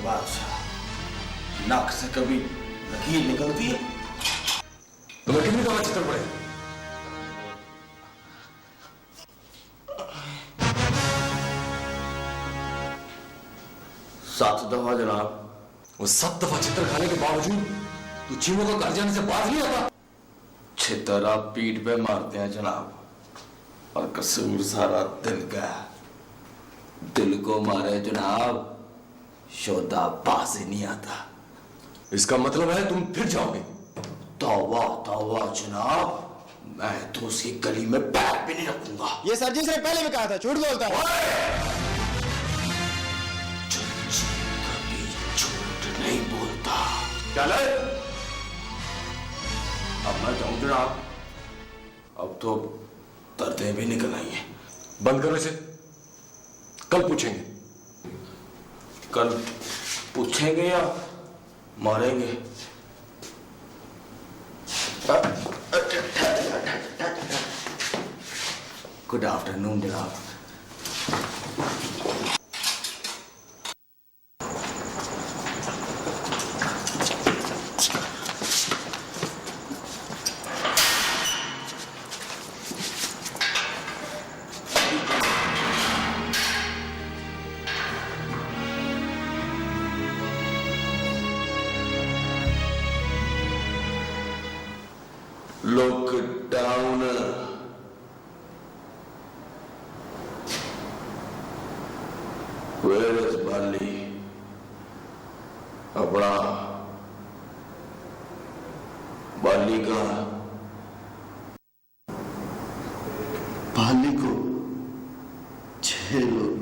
बादशाह, नाक से कभी लकीर निकलती है? तुम्हें कितनी दफा चक्कर पड़े? 7 दफा जनाब। वो 7 दफा चित्र खाने के बावजूद तू चीमों को घर जाने से बाज नहीं आता? छितर आप पीठ पे मारते हैं जनाब, और कसूर सारा दिल का है। दिल को मारे जनाब, शोधा बाज ही नहीं आता। इसका मतलब है तुम फिर जाओगे? तौबा तौबा जनाब, मैं तो उसकी गली में पैर भी नहीं रखूंगा। ये सर्जी से पहले भी कहा था, झूठ बोलता है। कभी झूठ नहीं बोलता। चल अब मैं जाऊं जनाब, अब तो दर्दें भी निकल आई हैं। बंद करो इसे, कल पूछेंगे। कल पूछेंगे या मारेंगे? गुड आफ्टरनून जनाब। लॉकडाउन, वेयर इज बाली? अपना बाली का, बाली को 6 लोग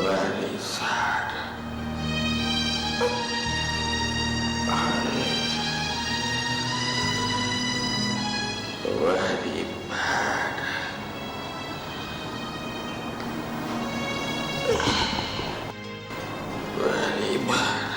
very sad. Very bad. Very bad.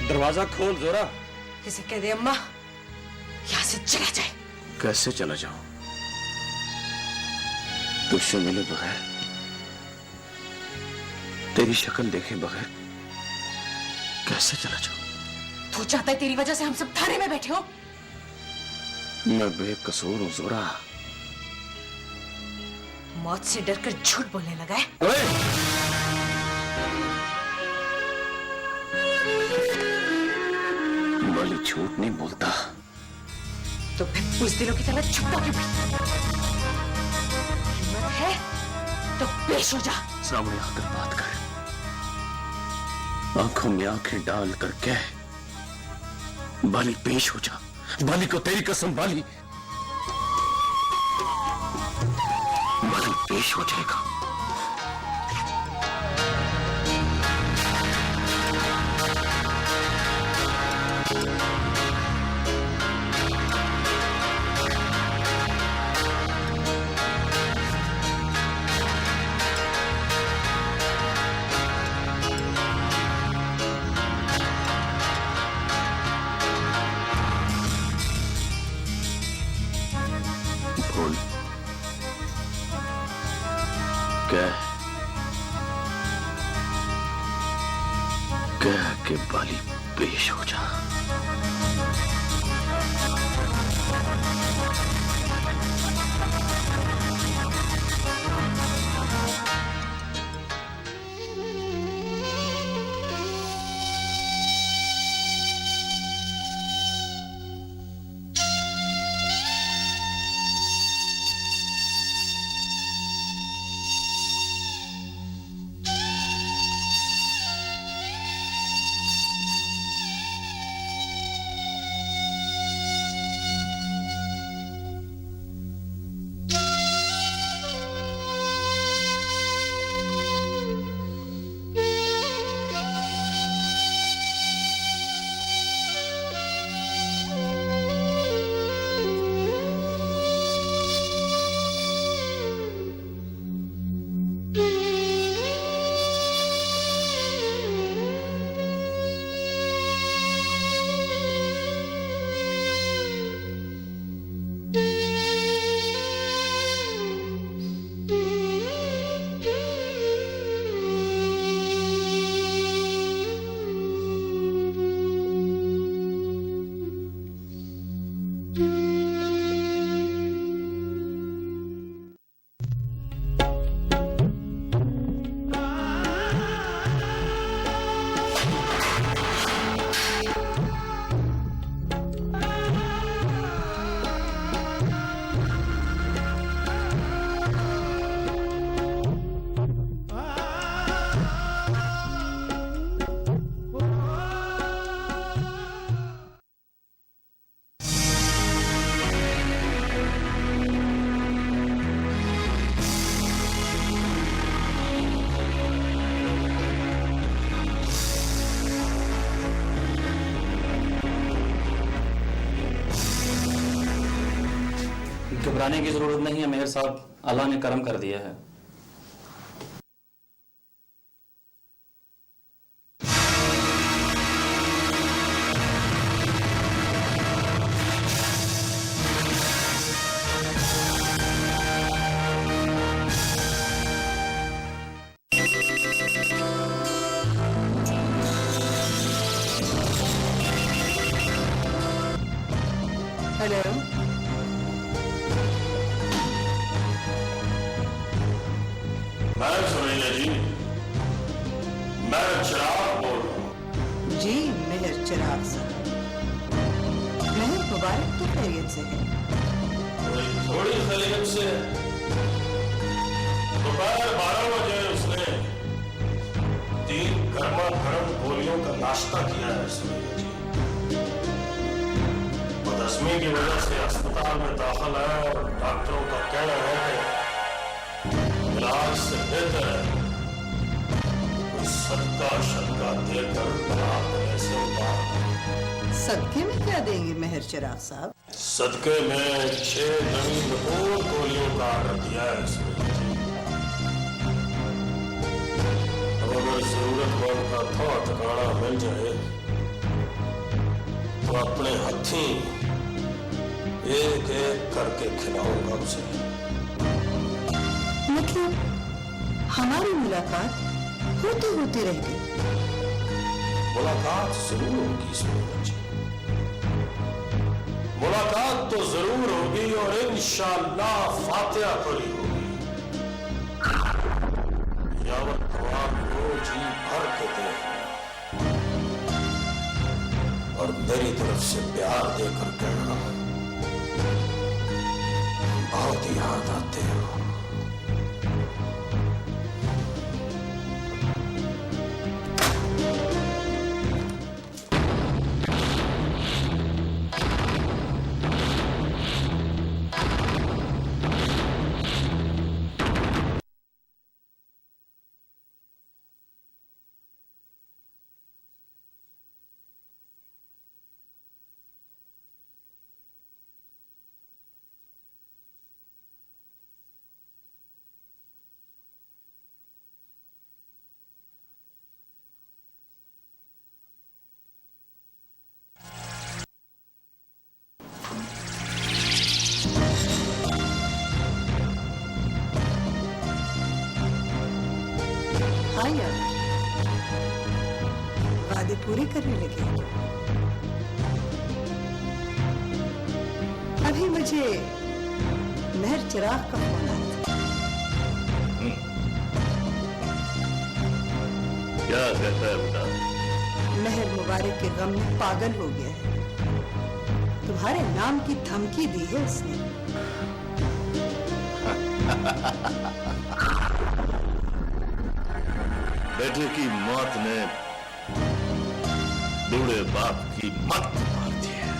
दरवाजा खोल जोरा। इसे कह दे अम्मा यहां से चला जाए। कैसे चला जाऊं? तुझसे मिले बगैर, तेरी शक्ल देखे बगैर कैसे चला जाऊं? तू चाहता है तेरी वजह से हम सब थाने में बैठे हो? मैं बेकसूर हूं जोरा। मौत से डरकर झूठ बोलने लगा है। बाली झूठ नहीं बोलता। तो फिर बुज़दिलों की तरह छुपा क्यों बैठा? हिम्मत है तो पेश हो जा। सामने आकर बात कर, आंखों में आंखें डाल कर कह, बाली पेश हो जा। बाली को तेरी कसम, बाली पेश हो जाएगा। बोल, कह के बाली पेश हो जा। घबराने की जरूरत नहीं है मेहर साहब, अल्लाह ने करम कर दिया है। हेलो, मैं सुनैया जी, मैं चिराग बोल रहा हूँ। जी मेहर चिराग साहब, मेहर मुबारक तो खैरियत से है। थोड़ी खैरियत से दोपहर 12 बजे उसने 3 गर्मा गर्म गोलियों का नाश्ता किया है सुनैया जी। बदहजमी की वजह से अस्पताल में दाखिल है और डॉक्टरों का कहना है कि इलाज से बेहतर है कोई सदका शदका देकर रात ऐसे उतार। सदके में क्या देंगे मेहर चिराग साहब? सदके में 6 नवीन और गोलियों का आर्डर दिया है इसमें। अब अगर जरूरतमंद का थोड़ा ठिकाना मिल जाए तो अपने हथी एक एक करके खिलाऊंगा उसे। मतलब हमारी मुलाकात होते होते रह गई। मुलाकात जरूर होगी सुनैया जी, मुलाकात तो जरूर होगी और इंशाअल्लाह फातिहा पढ़ी होगी। यावत तमाम को जी भर के दे और मेरी तरफ से प्यार देकर कहना बहुत याद आते हो। या वादे पूरे करने लगे? अभी मुझे मेहर चिराग का फोन आया था। क्या कहता है बेटा? मेहर मुबारक के गम में पागल हो गया है। तुम्हारे नाम की धमकी दी है उसने। बेटे की मौत ने बूढ़े बाप की मत मार दी है।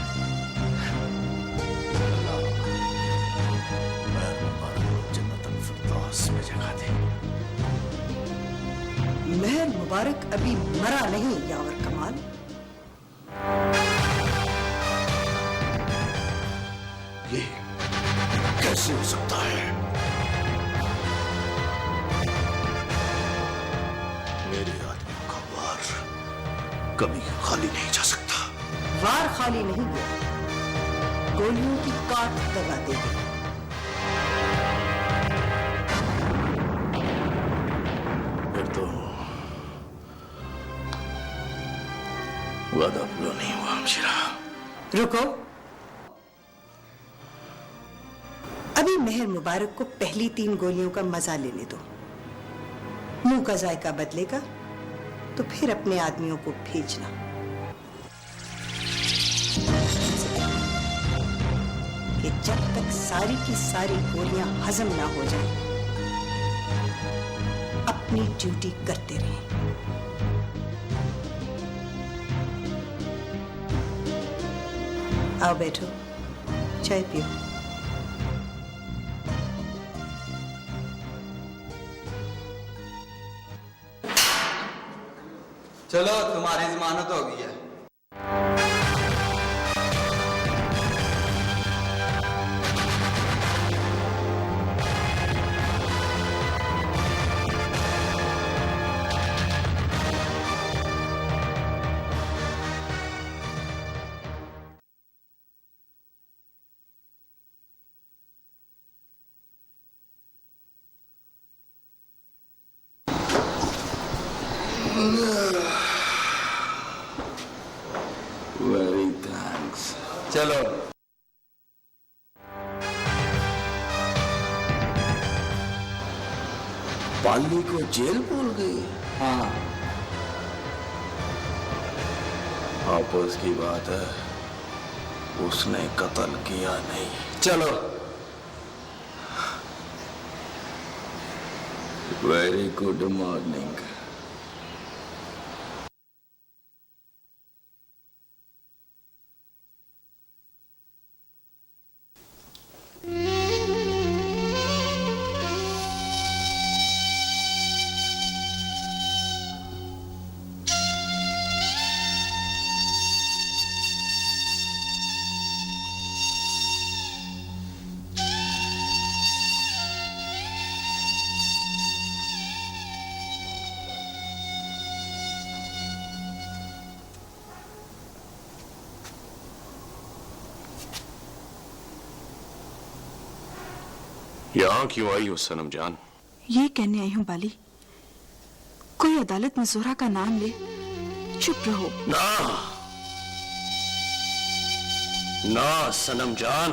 जन्नतुल फिरदौस में जगह दे। मेहर मुबारक अभी मरा नहीं यावर कमाल। ये कैसे हो सकता है? मेरे आदमी का वार कभी खाली नहीं जा सकता। वार खाली नहीं गया, गोलियों की काट दगा देगी। फिर तो वादा पूरा नहीं हुआ हमशिरा। रुको, अभी मेहर मुबारक को पहली 3 गोलियों का मजा लेने दो। मुंह का जायका बदलेगा तो फिर अपने आदमियों को भेजना। कि जब तक सारी की सारी गोलियां हजम ना हो जाएं, अपनी ड्यूटी करते रहें। आओ बैठो, चाय पियो। चलो तुम्हारी जमानत हो गई है। Very thanks. चलो पाली को जेल बोल गई। हाँ, आपस की बात है, उसने कत्ल किया नहीं। चलो वेरी गुड मॉर्निंग। यहां क्यों आई हो सनम जान? ये कहने आई हूँ बाली, कोई अदालत में जोहरा का नाम ले, चुप रहो। ना ना सनम जान,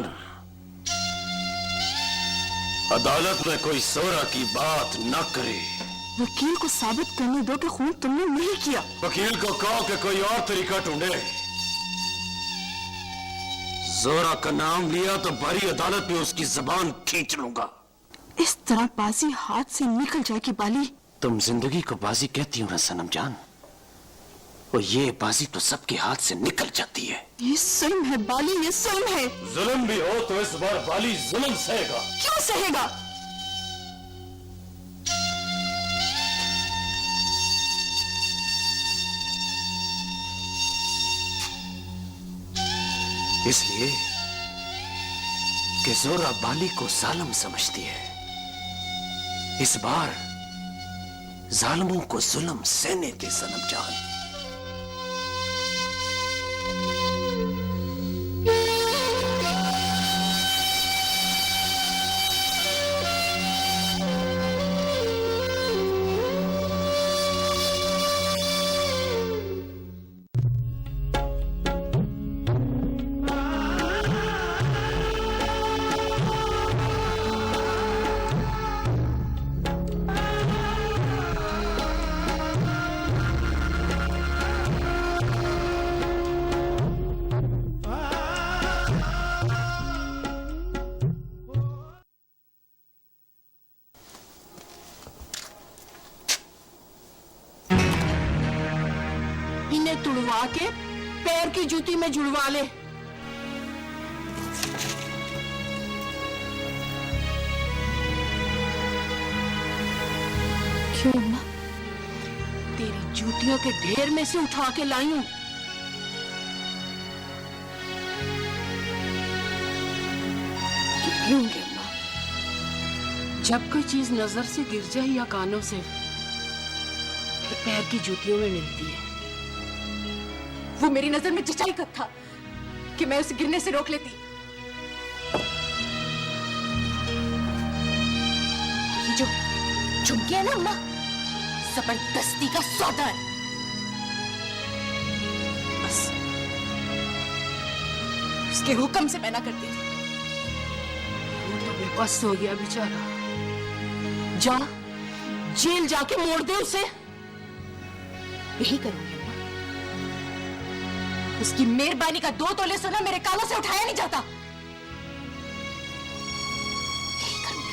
अदालत में कोई जोहरा की बात न करे। वकील को साबित करने दो कि खून तुमने नहीं किया। वकील को कहो कि कोई और तरीका ढूंढे। जोहरा का नाम लिया तो बड़ी अदालत में उसकी जबान खींच लूंगा। इस तरह बाजी हाथ से निकल जाएगी बाली। तुम जिंदगी को बाजी कहती हो ना सनम जान, और ये बाजी तो सबके हाथ से निकल जाती है। ये जुल्म है बाली, ये जुल्म है। जुल्म भी हो तो इस बार बाली जुल्म सहेगा। क्यों सहेगा? इसलिए कि जोरा बाली को जालिम समझती है। इस बार जालिमों को जुल्म सहने दे सनम जान। तुड़वा के पैर की जूती में जुड़वा ले। क्यों अम्मा? तेरी जूतियों के ढेर में से उठा के लाई हूं। क्यों अम्मा? जब कोई चीज नजर से गिर जाए या कानों से, फिर पैर की जूतियों में मिलती है। वो मेरी नजर में जचाई कब था कि मैं उसे गिरने से रोक लेती। ये जो झुमके है ना अम्मा, जबरदस्ती का सौदा है। बस उसके हुक्म से मैं ना करती थी। वो तो बेबस हो गया बेचारा। जा जेल जाके मोड़ दे उसे। यही करूंगी अम्मा। उसकी मेहरबानी का 2 तोले सोना मेरे कानों से उठाया नहीं जाता। यही करूंगी।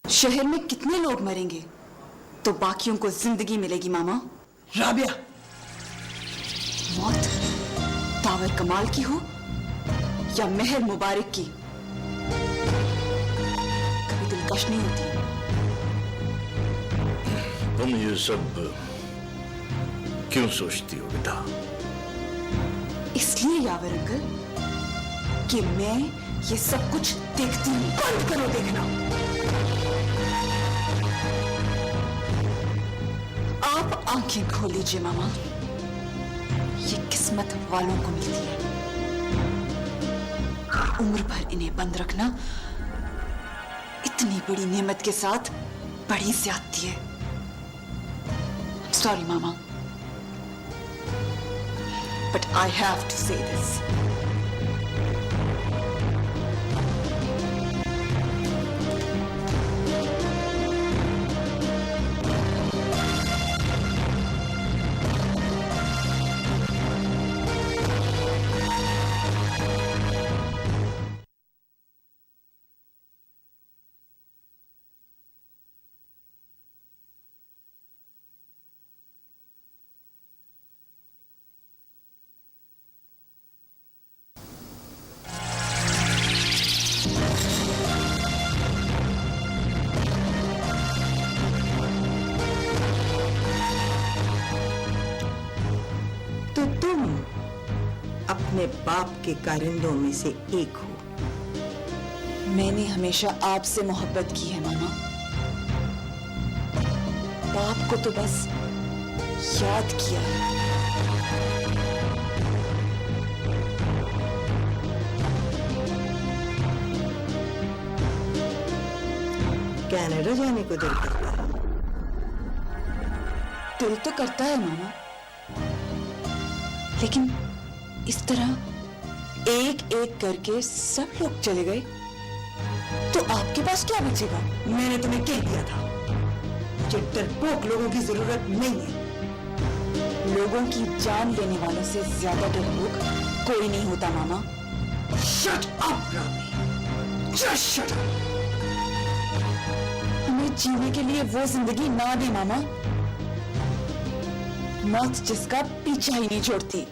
शहर में कितने लोग मरेंगे तो बाकियों को जिंदगी मिलेगी मामा? राबिया, मौत तावर कमाल की हो या मेहर मुबारक की, कभी दिलकश नहीं होती। तुम ये सब क्यों सोचती हो बेटा? इसलिए यावर अंकल कि मैं ये सब कुछ देखती हूं। बंद करो देखना। आप आंखें खोल लीजिए मामा। ये किस्मत वालों को मिलती है। उम्र भर इन्हें बंद रखना इतनी बड़ी नेमत के साथ बड़ी ज्यादती है। सॉरी मामा, but I have to say this. तो तुम अपने बाप के कारिंदों में से एक हो। मैंने हमेशा आपसे मोहब्बत की है मामा। बाप को तो बस याद किया है। कनाडा जाने को दिल करता है। दिल तो करता है मामा, लेकिन इस तरह एक एक करके सब लोग चले गए तो आपके पास क्या बचेगा? मैंने तुम्हें कह दिया था कि डरपोक लोगों की जरूरत नहीं है। लोगों की जान लेने वालों से ज्यादा डरपोक कोई नहीं होता मामा। Shut up Rami, just shut up. हमें जीने के लिए वो जिंदगी ना दे मामा, मौत जिसका पीछा ही नहीं छोड़ती।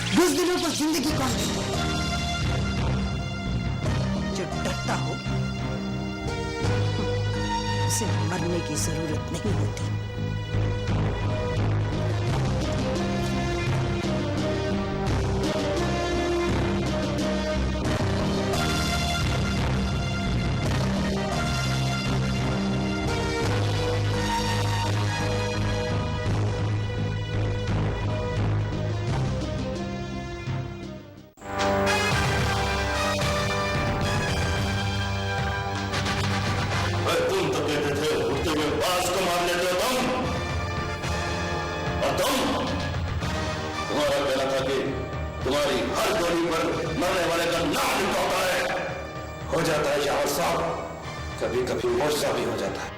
बुज़दिलों को जिंदगी कौन देता है? जो डरता हो उसे मरने की जरूरत नहीं होती। तुम तो कहते थे उड़ते हुए बाज को मार लेते हो तुम, और तुम तुम्हारा कहना था कि तुम्हारी हर गोली पर मरने वाले का नाम लिखा होता है। हो जाता है यावर साहब, कभी कभी मुझसे भी हो जाता है।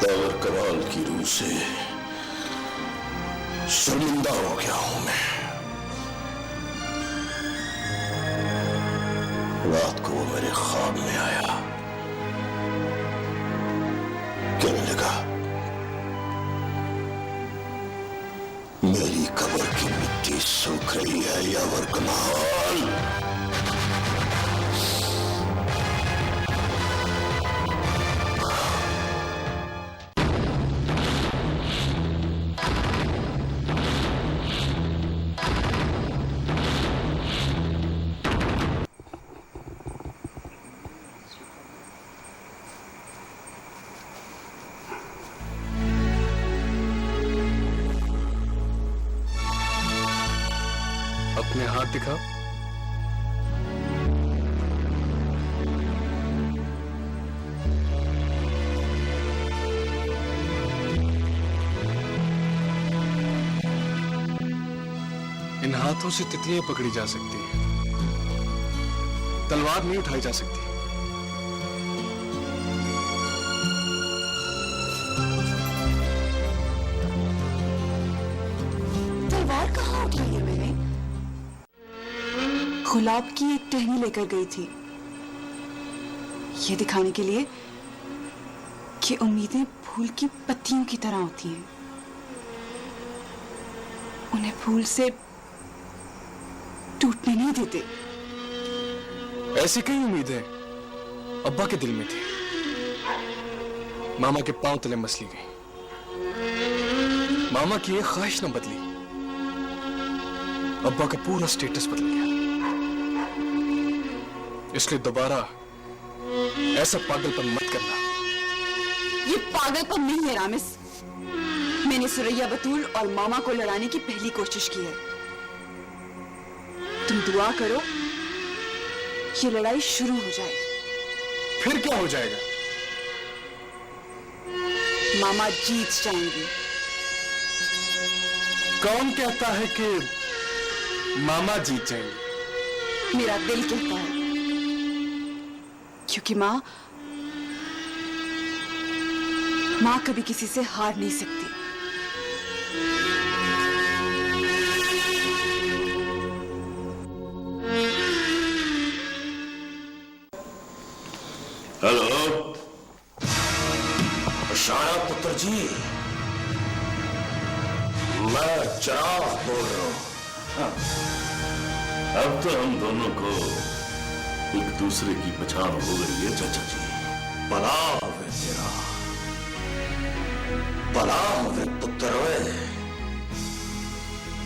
दावर कमाल की रूह से शर्मिंदा हो गया हूं मैं। रात को वो मेरे ख्वाब में आया, कहने लगा मेरी कब्र की मिट्टी सूख रही है यावर कमाल। अपने हाथ दिखाओ। इन हाथों से तितलियां पकड़ी जा सकती हैं, तलवार नहीं उठाई जा सकती। तलवार कहाँ उठाई है मैंने? गुलाब की एक टहनी लेकर गई थी, ये दिखाने के लिए कि उम्मीदें फूल की पत्तियों की तरह होती हैं, उन्हें फूल से टूटने नहीं देते। ऐसी कई उम्मीदें अब्बा के दिल में थी, मामा के पांव तले मसली गई। मामा की एक ख्वाहिश न बदली, अब्बा का पूरा स्टेटस बदल गया। इसलिए दोबारा ऐसा पागलपन मत करना। ये पागलपन नहीं है रामिस, मैंने सुरैया बतूल और मामा को लड़ाने की पहली कोशिश की है। तुम दुआ करो ये लड़ाई शुरू हो जाए। फिर क्या हो जाएगा? मामा जीत जाएंगे। कौन कहता है कि मामा जीत जाएंगे? मेरा दिल कहता है, क्योंकि माँ कभी किसी से हार नहीं सकती। हेलो शाया पुत्र जी, मैं चिराग बोल रहा हूं। अब तो हम दोनों को एक दूसरे की पहचान हो गई है चाचा जी। भला होवे तेरा, भला होवे पुत्र होए।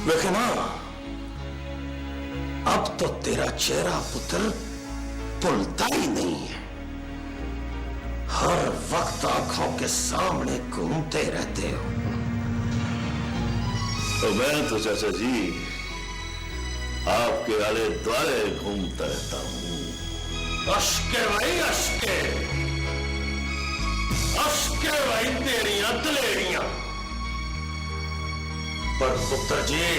लेकिन अब तो तेरा चेहरा पुत्र भुलता ही नहीं है, हर वक्त आंखों के सामने घूमते रहते हो। तो मैं तो चाचा जी आपके आले द्वारे घूमता रहता हूं। अश्के भाई अश्के, अश्के भाई तेरियां दलेरियां। पर पुत्र जी,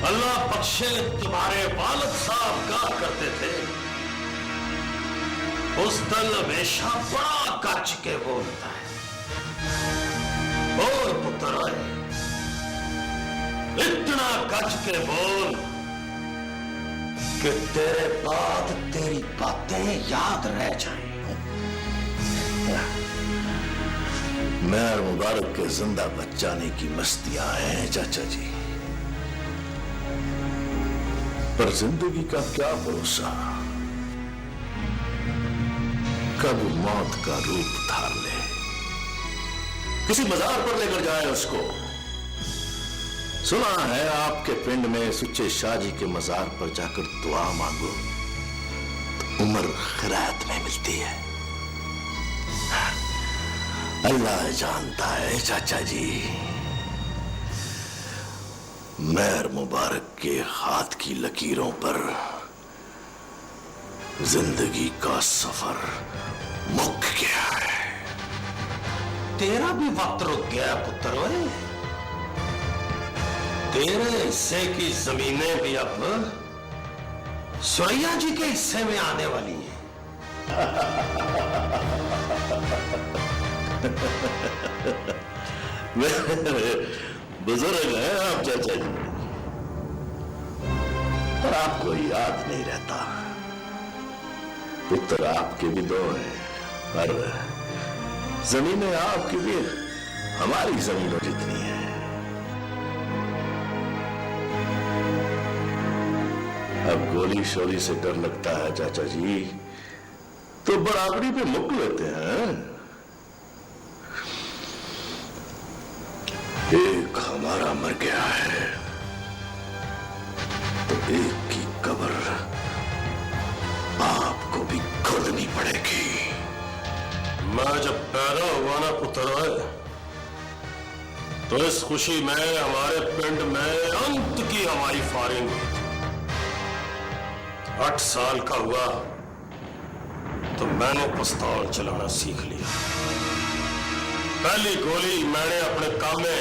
अल्लाह बख्शे तुम्हारे वालिद साहब कहा करते थे, उस दल हमेशा बड़ा कच के बोलता है। बोल पुत्र, इतना कच के बोल कि तेरे बाद तेरी बातें याद रह जाएं। मेहर मुबारक के जिंदा बचाने की मस्तियां हैं चाचा जी, पर जिंदगी का क्या भरोसा, कब मौत का रूप धार ले, किसी मजार पर लेकर जाए उसको। सुना है आपके पिंड में सुच्चे शाहजी के मजार पर जाकर दुआ मांगो तो उम्र खैरात में मिलती है। अल्लाह जानता है चाचा जी, मेहर मुबारक के हाथ की लकीरों पर जिंदगी का सफर मुक गया है। तेरा भी वक्त रुक गया पुत्र। ओए तेरे हिस्से की जमीनें भी अब सुरैया जी के हिस्से में आने वाली हैं। बुजुर्ग हैं आप चाचा जी, पर आपको याद नहीं रहता। पुत्र आपके भी दो हैं, पर जमीनें आपकी भी हमारी जमीनों जितनी है। अब गोली शोली से डर लगता है चाचा जी, तो बराबरी पे मुक लेते हैं। एक हमारा मर गया है तो एक की कब्र आपको भी खोदनी पड़ेगी। मैं जब पैदा हुआ ना पुत्र, तो इस खुशी में हमारे पिंड में अंत की हमारी फायरिंग हुई थी। 8 साल का हुआ तो मैंने पिस्तौल चलाना सीख लिया। पहली गोली मैंने अपने कामे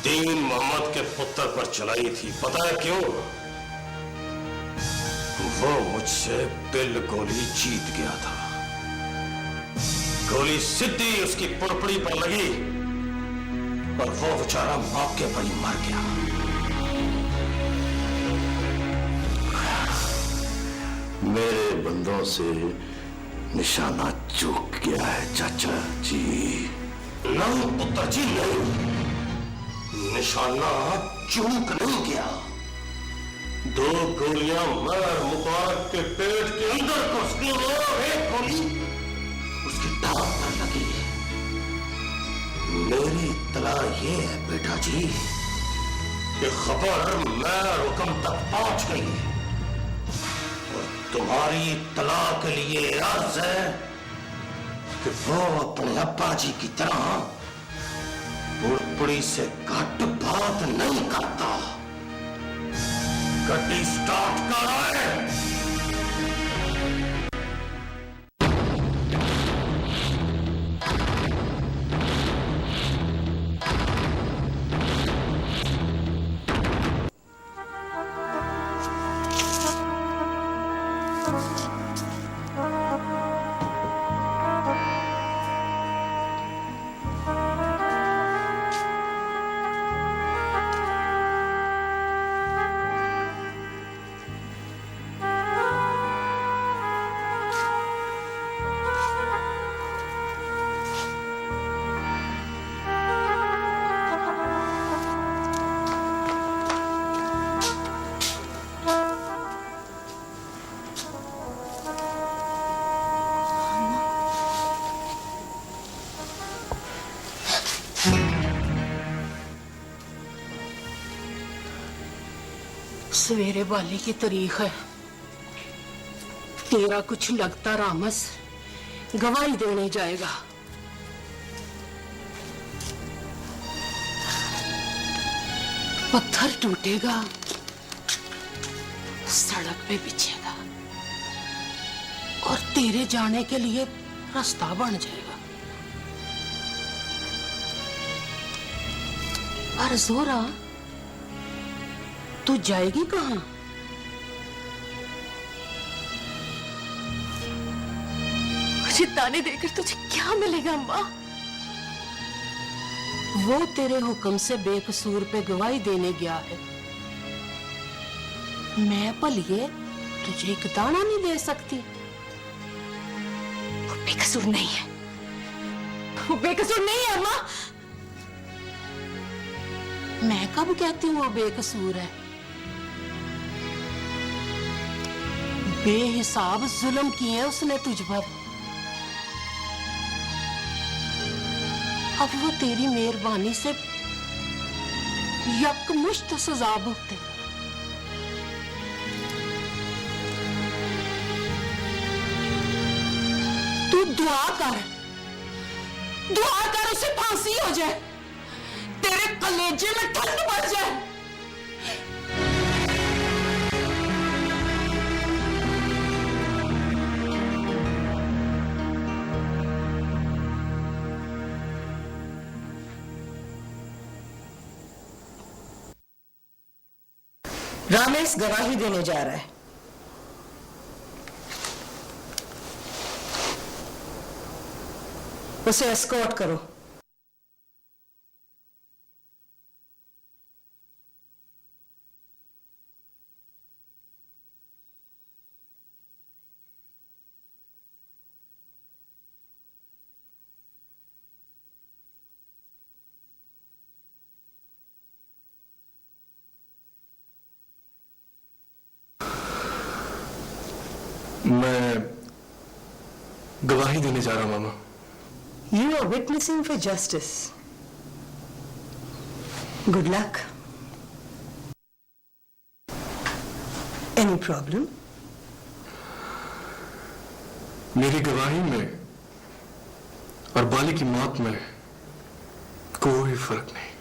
दीन मोहम्मद के पुत्र पर चलाई थी। पता है क्यों? वो मुझसे बिल गोली जीत गया था। गोली सीधी उसकी पुड़पुड़ी पर लगी और वो बेचारा मौके पर ही मर गया। मेरे बंदों से निशाना चूक गया है चाचा जी। नहीं पुत्र जी नहीं, निशाना चूक नहीं गया। 2 गोलियां मर मुबारक के पेट के अंदर घुस गई और एक गोली उसकी टांग पर लगी। मेरी इत्तला ये है बेटा जी कि खबर मैं हुक्म तक पहुंच गई है। तुम्हारी इत्तला के लिए अर्ज है कि वो अपने अब्बा जी की तरह पुड़पुड़ी से घट बात नहीं करता। गड्डी स्टार्ट कर आए। सवेरे वाली की तारीख है। तेरा कुछ लगता रामस गवाही देने जाएगा। पत्थर टूटेगा, सड़क पे बिछेगा और तेरे जाने के लिए रास्ता बन जाएगा। पर जोरा तू जाएगी कहां? मुझे ताने देकर तुझे क्या मिलेगा अम्मा? वो तेरे हुक्म से बेकसूर पे गवाही देने गया है। मैं भलिए तुझे एक दाना नहीं दे सकती। वो बेकसूर नहीं है, वो बेकसूर नहीं है अम्मा। मैं कब कहती हूँ वो बेकसूर है? बेहिसाब जुल्म किए उसने तुझ पर। अब वो तेरी मेहरबानी से यकमुश्त सजा भुगते। तू दुआ कर उसे फांसी हो जाए, तेरे कलेजे में ठंड बढ़ जाए। रामेश गवाही देने जा रहा है। उसे एस्कॉर्ट करो। मैं गवाही देने जा रहा हूं मामा। You are witnessing for justice. Good luck. Any problem? मेरी गवाही में और बाली की मौत में कोई फर्क नहीं।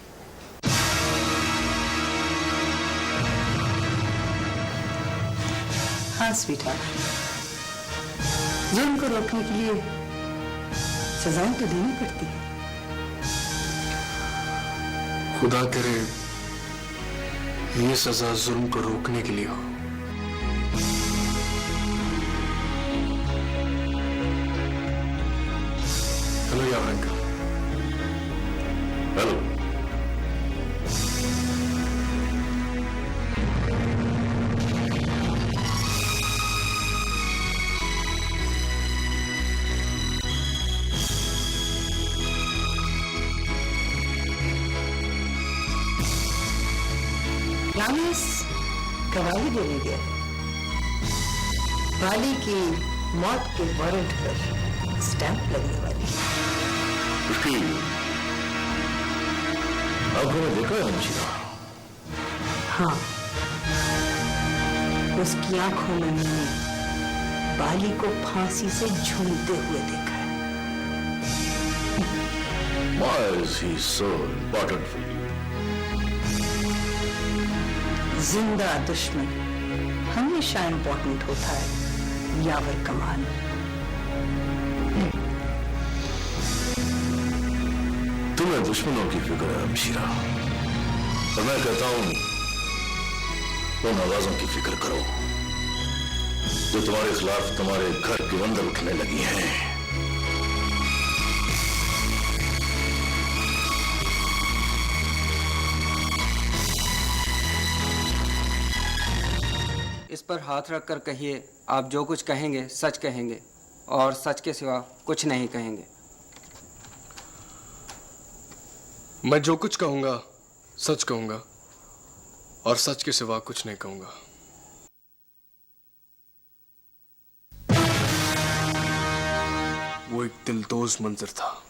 हाँ स्वीटहार्ट, जुल्म को रोकने के लिए सजाएं तो देनी पड़ती है। खुदा करे ये सजा जुल्म को रोकने के लिए हो। हेलो यार अंकल। हेलो। रामेश गवाही देने गया। बाली की मौत के वारंट पर स्टैंप लगने वाली है। उसकी आंखों में देखा है हमशीरा? हाँ, उसकी आंखों में मैंने बाली को फांसी से झूलते हुए देखा है। Why is he so important for you? जिंदा दुश्मन हमेशा इंपॉर्टेंट होता है यावर कमाल। तुम्हें दुश्मनों की फिक्र है हमशीरा, और मैं कहता हूं उन आवाजों की फिक्र करो जो तुम्हारे खिलाफ तुम्हारे घर के अंदर उठने लगी हैं। इस पर हाथ रखकर कहिए, आप जो कुछ कहेंगे सच कहेंगे और सच के सिवा कुछ नहीं कहेंगे। मैं जो कुछ कहूंगा सच कहूंगा और सच के सिवा कुछ नहीं कहूंगा। वो एक दिलदोज मंजर था।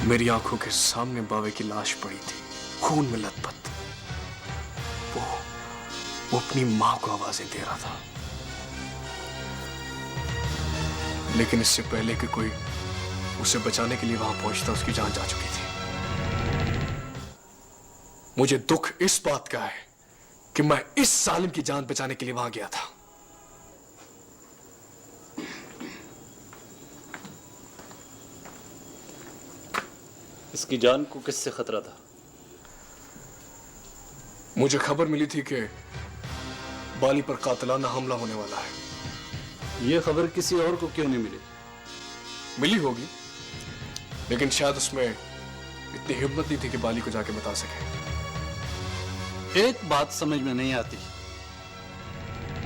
मेरी आंखों के सामने बावे की लाश पड़ी थी, खून में लथपथ। वो अपनी मां को आवाजें दे रहा था, लेकिन इससे पहले कि कोई उसे बचाने के लिए वहां पहुंचता उसकी जान जा चुकी थी। मुझे दुख इस बात का है कि मैं इस सालिम की जान बचाने के लिए वहां गया था। इसकी जान को किससे खतरा था? मुझे खबर मिली थी कि बाली पर कातिलाना हमला होने वाला है। यह खबर किसी और को क्यों नहीं मिली? मिली होगी, लेकिन शायद उसमें इतनी हिम्मत नहीं थी कि बाली को जाके बता सके। एक बात समझ में नहीं आती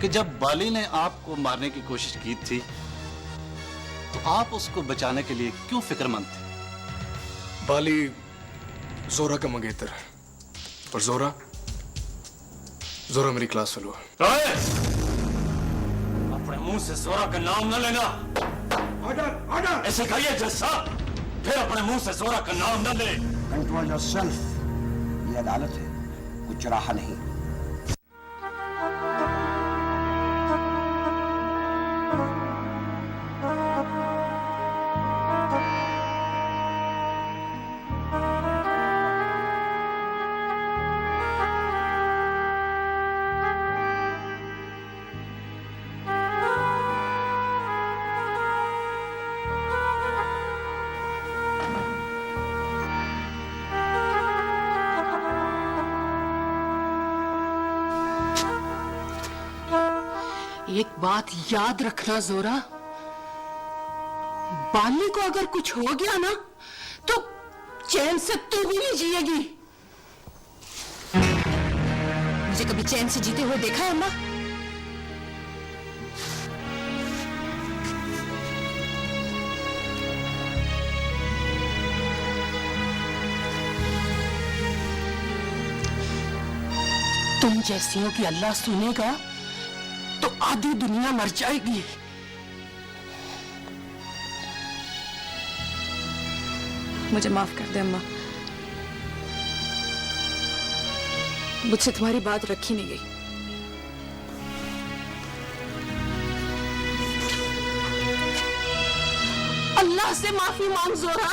कि जब बाली ने आपको मारने की कोशिश की थी तो आप उसको बचाने के लिए क्यों फिक्रमंद थे? बाली जोरा का मंगेतर है, और जोरा मेरी क्लास फेलो है। अपने मुंह से जोरा का नाम न लेना। Order order. ऐसे कहिए जज साहब, फिर अपने मुंह से जोरा का नाम न ले। Control yourself. ये अदालत है, कुछ चौराहा नहीं। एक बात याद रखना जोरा, बाली को अगर कुछ हो गया ना तो चैन से तू भी नहीं जिएगी। मुझे कभी चैन से जीते हुए देखा है अम्मा? तुम जैसियों की अल्लाह सुनेगा तो आधी दुनिया मर जाएगी। मुझे माफ कर दे अम्मा, मुझसे तुम्हारी बात रखी नहीं गई। अल्लाह से माफी मांग जोरा।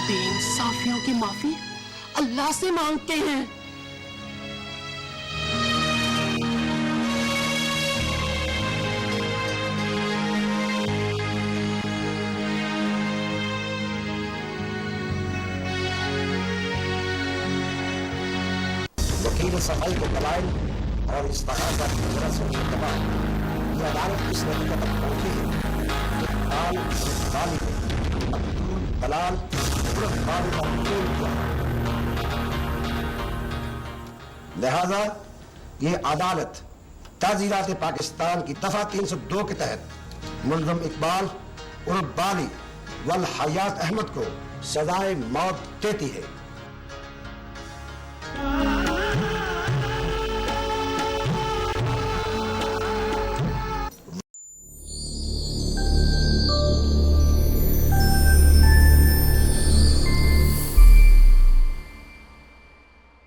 बेइंसाफियों की माफी अल्लाह से मांगते हैं। वकील सफाई को दलाइल और इस्तेहाजा की वजह से उनके दबाव ये अदालत इस नतीजे तक पहुंची है कि बाल बाली मकतूल दलाल तुरंत बाली का मकतूल किया। लिहाजा ये अदालत ताज़ीरात पाकिस्तान की दफा 302 के तहत मुल्ज़म इकबाल उर्फ बाली वल हयात अहमद को सजाए मौत देती है।